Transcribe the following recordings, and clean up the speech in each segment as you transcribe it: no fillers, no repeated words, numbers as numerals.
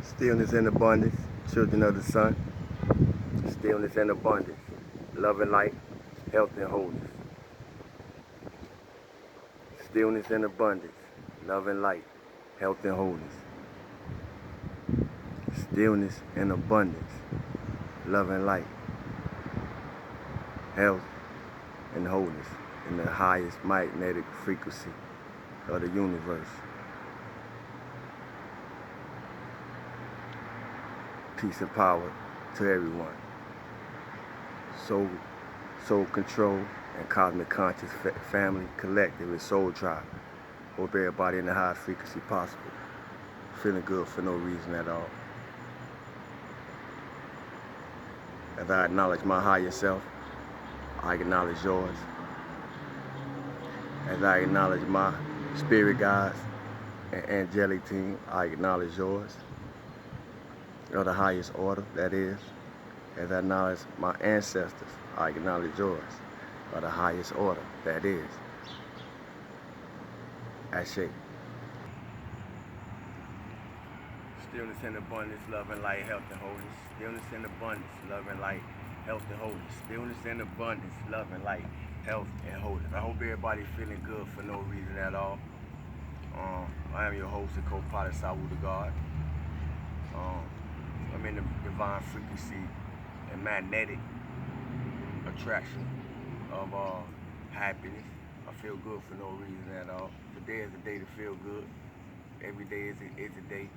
Stillness and abundance, children of the sun. Stillness and abundance, love and light, health and wholeness. Stillness and abundance, love and light, health and wholeness. Stillness and abundance, love and light, health and wholeness in the highest magnetic frequency of the universe. Peace and power to everyone. Soul control and cosmic conscious family collective and soul tribe. Hope everybody in the highest frequency possible. Feeling good for no reason at all. As I acknowledge my higher self, I acknowledge yours. As I acknowledge my spirit guides and angelic team, I acknowledge yours. Of the highest order, that is. As I acknowledge my ancestors, I acknowledge yours. Of the highest order, that is. Ashe. Stillness and abundance, love and light, health and wholeness. Stillness and abundance, love and light, health and wholeness. Stillness and abundance, love and light, health and wholeness. I hope everybody's feeling good for no reason at all. I am your host and co-pilot, Sawu the God. I'm in the divine frequency and magnetic attraction of happiness. I feel good for no reason at all. Today is a day to feel good. Every day is a day.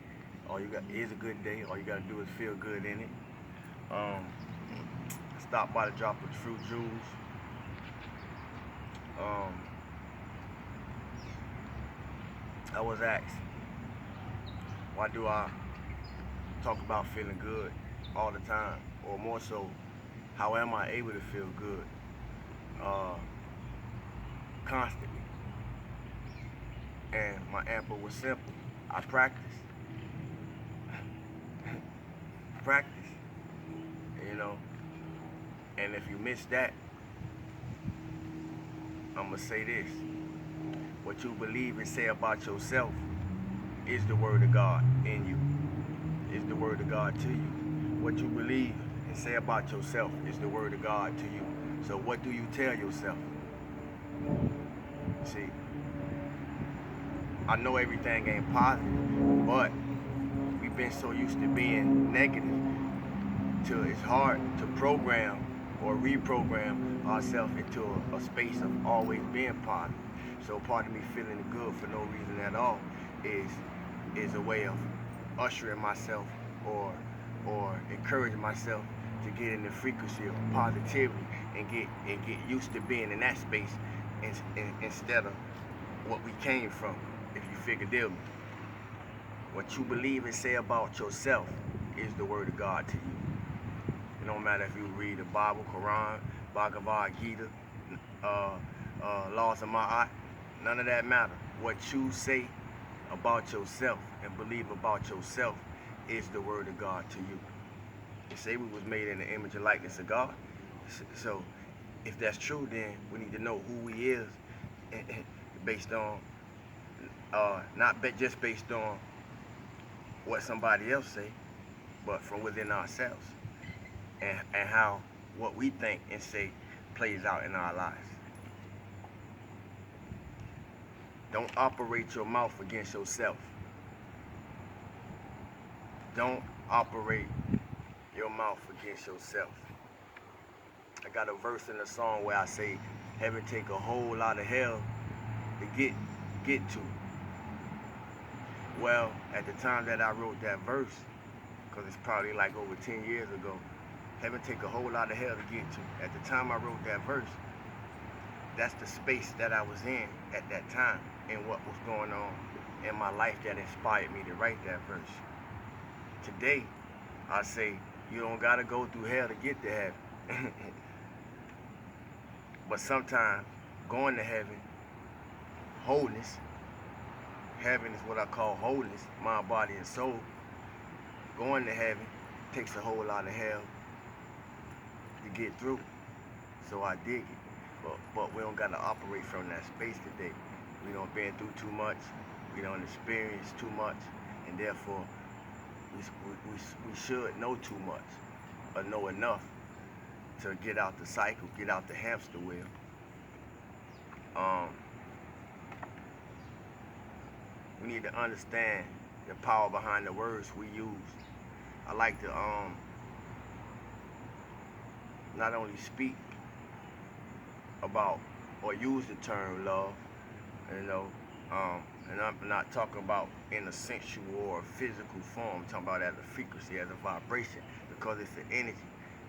Is a good day. All you gotta do is feel good in it. Stop by the drop of fruit juice. I was asked, why do I talk about feeling good all the time? Or more so, how am I able to feel good constantly? And my answer was simple. I practice. Practice. You know? And if you miss that, I'm going to say this. What you believe and say about yourself is the word of God in you. Is the word of God to you. What you believe and say about yourself is the word of God to you. So what do you tell yourself? See, I know everything ain't positive, but we've been so used to being negative till it's hard to program or reprogram ourselves into a space of always being positive. So part of me feeling good for no reason at all is a way of ushering myself or encouraging myself to get in the frequency of positivity and get used to being in that space instead of what we came from, if you figure deal me. What you believe and say about yourself is the word of God to you. It don't matter if you read the Bible, Quran, Bhagavad Gita, Laws of Ma'at, none of that matter. What you say about yourself and believe about yourself is the word of God to you. They say we was made in the image and likeness of God. So if that's true, then we need to know who he is based on, just based on what somebody else say, but from within ourselves. And how what we think and say plays out in our lives. Don't operate your mouth against yourself. Don't operate your mouth against yourself. I got a verse in the song where I say, heaven take a whole lot of hell to get to. Well, at the time that I wrote that verse, because it's probably like over 10 years ago, heaven take a whole lot of hell to get to. At the time I wrote that verse, that's the space that I was in at that time and what was going on in my life that inspired me to write that verse. Today, I say, you don't gotta go through hell to get to heaven. But sometimes going to heaven, wholeness, heaven is what I call wholeness, mind, body, and soul. Going to heaven takes a whole lot of hell to get through. So I dig it. But we don't gotta operate from that space today. We don't been through too much. We don't experience too much, and therefore we should know too much or know enough to get out the cycle, get out the hamster wheel. We need to understand the power behind the words we use. I like to not only speak about or use the term love, you know, and I'm not talking about in a sensual or physical form. I'm talking about as a frequency, as a vibration, because it's an energy.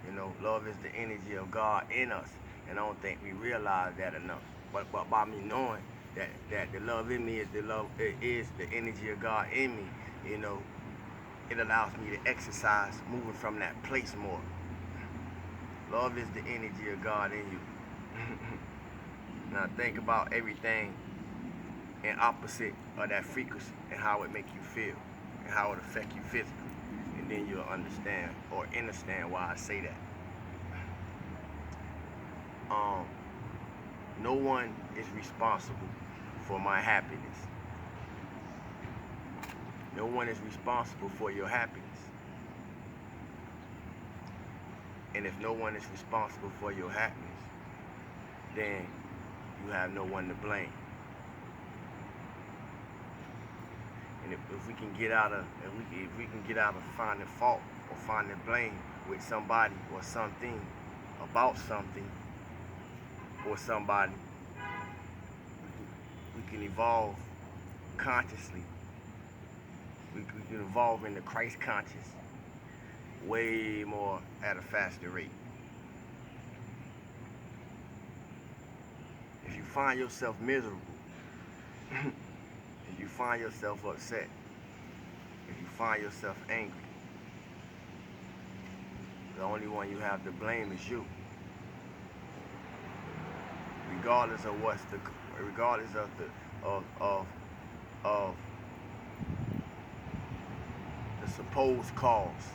You know, love is the energy of God in us, and I don't think we realize that enough. But by me knowing that the love in me is the energy of God in me, you know, it allows me to exercise moving from that place more. Love is the energy of God in you. Now think about everything in opposite of that frequency and how it make you feel and how it affect you physically. And then you'll understand or understand why I say that. No one is responsible for my happiness. No one is responsible for your happiness. And if no one is responsible for your happiness, then you have no one to blame. And if we can get out of finding fault or finding blame with somebody or something about something or somebody, we can evolve consciously. We can evolve into Christ conscious way more at a faster rate. If you find yourself miserable, if you find yourself upset, if you find yourself angry, the only one you have to blame is you. Regardless of the supposed cause.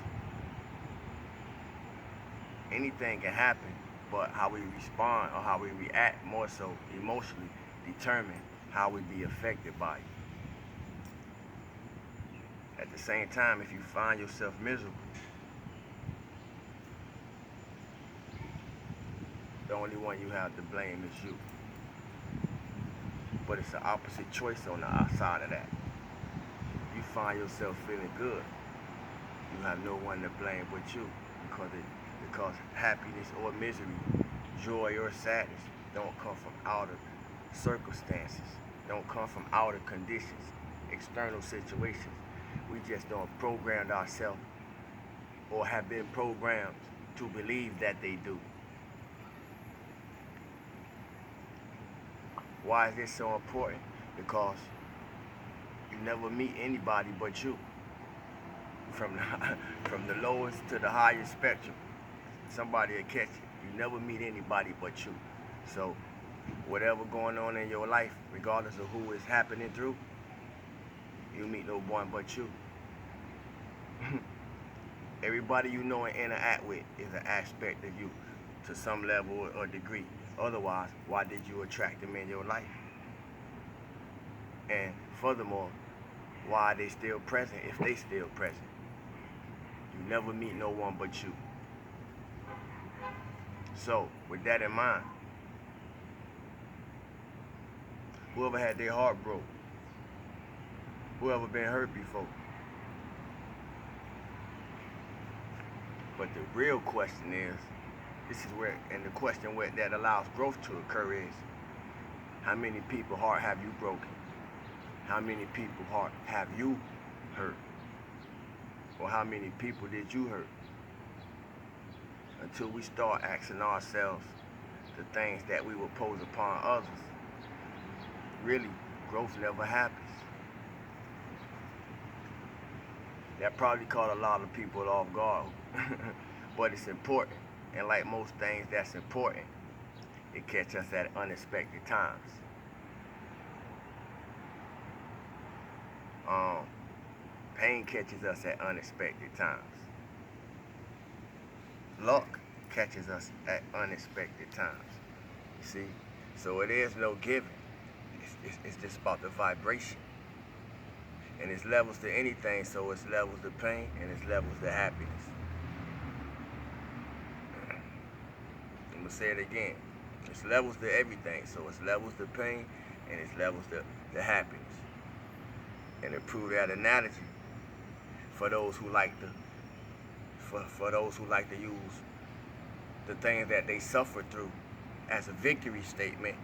Anything can happen, but how we respond or how we react more so emotionally determine how we be affected by it. At the same time, if you find yourself miserable, the only one you have to blame is you. But it's the opposite choice on the outside of that. If you find yourself feeling good, you have no one to blame but you, because happiness or misery, joy or sadness don't come from outer circumstances, don't come from outer conditions, external situations. We just don't program ourselves or have been programmed to believe that they do. Why is this so important? Because you never meet anybody but you. From the lowest to the highest spectrum, somebody will catch you. You never meet anybody but you. So whatever going on in your life, regardless of who is happening through, you meet no one but you. Everybody you know and interact with is an aspect of you to some level or degree. Otherwise, why did you attract them in your life? And furthermore, why are they still present if they still present? You never meet no one but you. So, with that in mind, whoever had their heart broke, whoever been hurt before. But the real question is, this is where, and the question that allows growth to occur is, how many people's heart have you broken? How many people's heart have you hurt? Or how many people did you hurt? Until we start asking ourselves the things that we will pose upon others, really, growth never happens. That probably caught a lot of people off guard, but it's important. And like most things that's important, it catches us at unexpected times. Pain catches us at unexpected times. Luck catches us at unexpected times. You see? So it is no giving. It's just about the vibration. And it's levels to anything, so it's levels to pain and it's levels to happiness. I'm gonna say it again. It's levels to everything, so it's levels to pain and it's levels to happiness. And to prove that analogy, for those who like to use the things that they suffered through as a victory statement,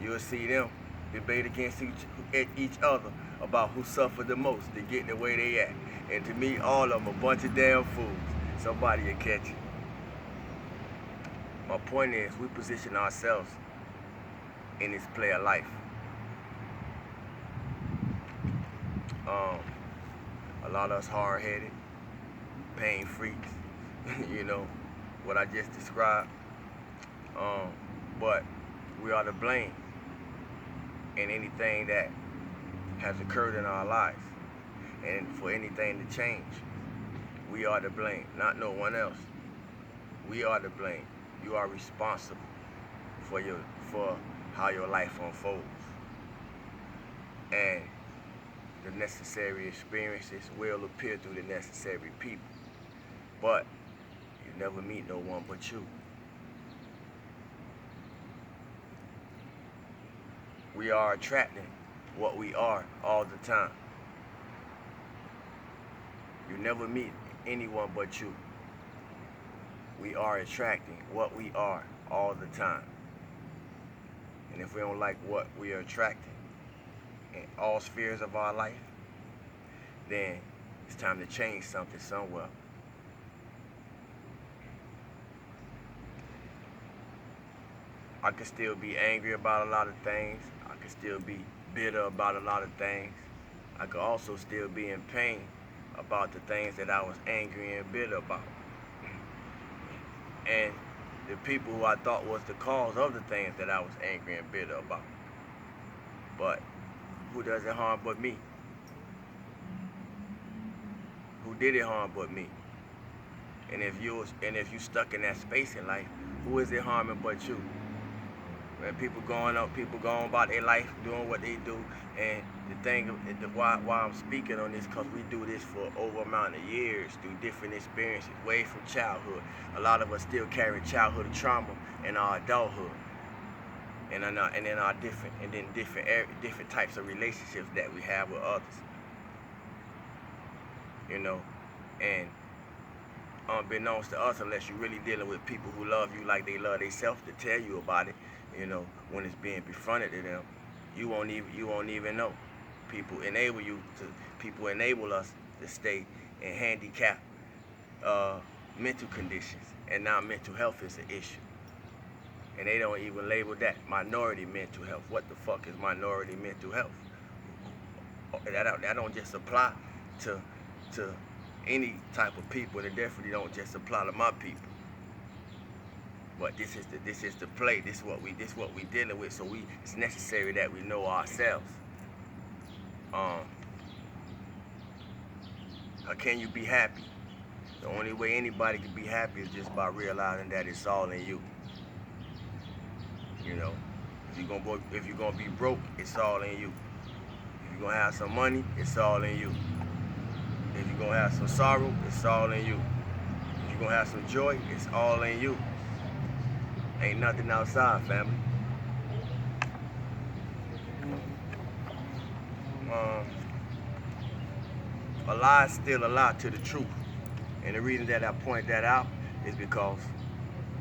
you'll see them debate against each other about who suffered the most to get the way they at. And to me, all of them a bunch of damn fools. Somebody will catch it. My point is, we position ourselves in this play of life. A lot of us hard-headed, pain freaks, you know, what I just described. But we are to blame in anything that has occurred in our lives. And for anything to change, we are to blame, not no one else. We are to blame. You are responsible for how your life unfolds. And the necessary experiences will appear through the necessary people. But you never meet no one but you. We are attracting what we are all the time. You never meet anyone but you. We are attracting what we are all the time. And if we don't like what we are attracting in all spheres of our life, then it's time to change something somewhere. I could still be angry about a lot of things. I could still be bitter about a lot of things. I could also still be in pain about the things that I was angry and bitter about. And the people who I thought was the cause of the things that I was angry and bitter about. But who does it harm but me? Who did it harm but me? And if you stuck in that space in life, who is it harming but you? When people going about their life, doing what they do, and the thing, why I'm speaking on this, because we do this for over amount of years through different experiences, way from childhood. A lot of us still carry childhood trauma in our adulthood, and then our different types of relationships that we have with others. You know, and unbeknownst to us, unless you're really dealing with people who love you like they love themselves to tell you about it, you know, when it's being befronted to them, you won't even know. People enable us to stay in handicapped mental conditions, and now mental health is an issue. And they don't even label that minority mental health. What the fuck is minority mental health? That don't just apply to any type of people, and it definitely don't just apply to my people. But this is the play. This is what we dealing with. So it's necessary that we know ourselves. How can you be happy? The only way anybody can be happy is just by realizing that it's all in you. You know, if you're gonna be broke, it's all in you. If you're gonna have some money, it's all in you. If you're gonna have some sorrow, it's all in you. If you're gonna have some joy, it's all in you. Ain't nothing outside, family. A lie is still a lie to the truth. And the reason that I point that out is because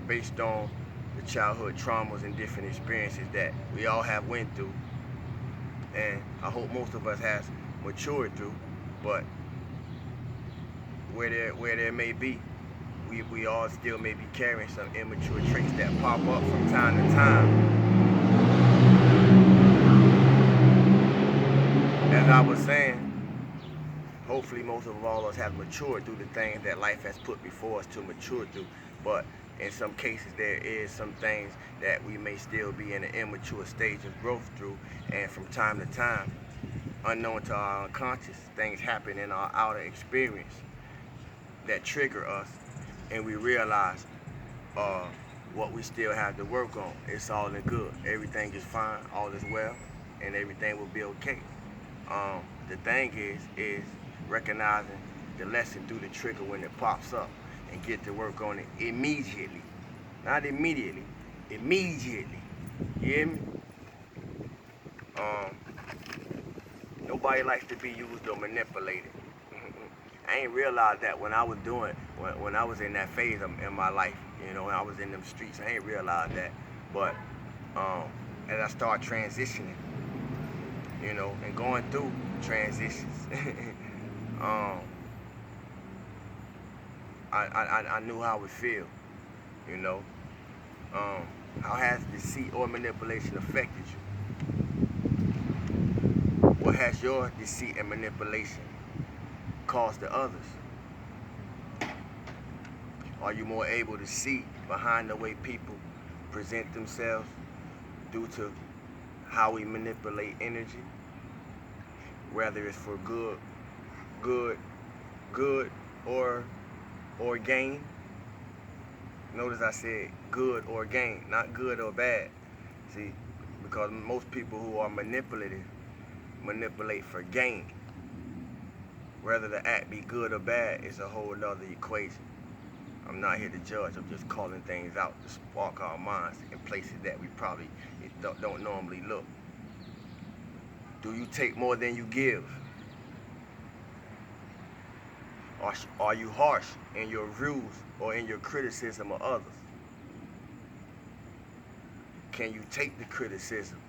based on the childhood traumas and different experiences that we all have went through, and I hope most of us has matured through, but where there may be, we all still may be carrying some immature traits that pop up from time to time. As I was saying, hopefully most of all of us have matured through the things that life has put before us to mature through. But in some cases, there is some things that we may still be in an immature stage of growth through. And from time to time, unknown to our unconscious, things happen in our outer experience that trigger us. And we realize what we still have to work on. It's all in good. Everything is fine, all is well, and everything will be okay. the thing is recognizing the lesson through the trigger when it pops up and get to work on it immediately. Not immediately, immediately. You hear me? Nobody likes to be used or manipulated. I ain't realized that when I was when I was in that phase in my life, when I was in them streets, I ain't realized that. But as I start transitioning, and going through transitions, I knew how it feel, How has deceit or manipulation affected you? What has your deceit and manipulation caused to others? Are you more able to see behind the way people present themselves due to how we manipulate energy? Whether it's for good or gain. Notice I said good or gain, not good or bad. See, because most people who are manipulative manipulate for gain. Whether the act be good or bad is a whole other equation. I'm not here to judge, I'm just calling things out to spark our minds in places that we probably don't normally look. Do you take more than you give? Are you harsh in your views or in your criticism of others? Can you take the criticism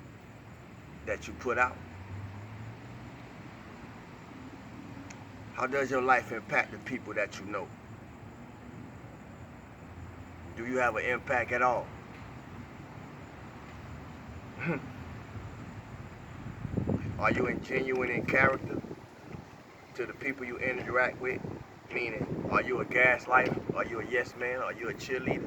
that you put out? How does your life impact the people that you know? Do you have an impact at all? Are you genuine in character to the people you interact with? Meaning, are you a gaslighter? Are you a yes man? Are you a cheerleader?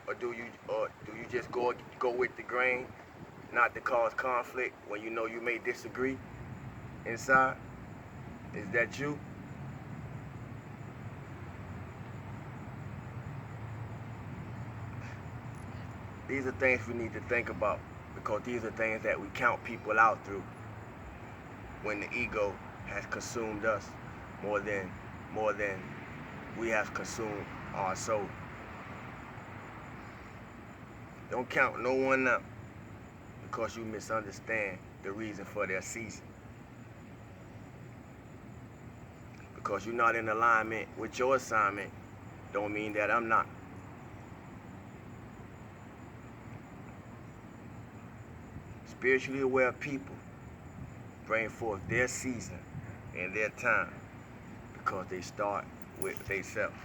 Or do you just go with the grain, not to cause conflict when you know you may disagree inside? Is that you? These are things we need to think about, because these are things that we count people out through when the ego has consumed us more than we have consumed our soul. Don't count no one out because you misunderstand the reason for their ceasing. Because you're not in alignment with your assignment don't mean that I'm not. Spiritually aware people bring forth their season and their time because they start with themselves.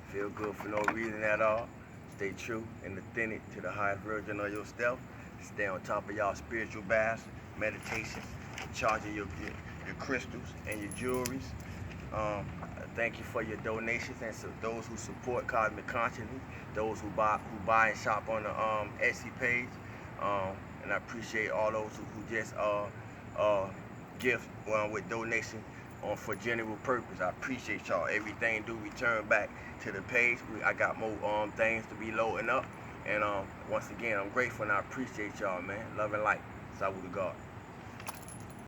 Feel good for no reason at all. Stay true and authentic to the highest version of yourself. Stay on top of y'all spiritual baths, meditation, charging your crystals and your jewelries. Thank you for your donations and so those who support Cosmic Consciousness, those who buy and shop on the Etsy page. And I appreciate all those who just gift with donation for general purpose. I appreciate y'all. Everything do return back to the page. I got more things to be loading up. And once again, I'm grateful and I appreciate y'all, man. Love and light. Salute to God.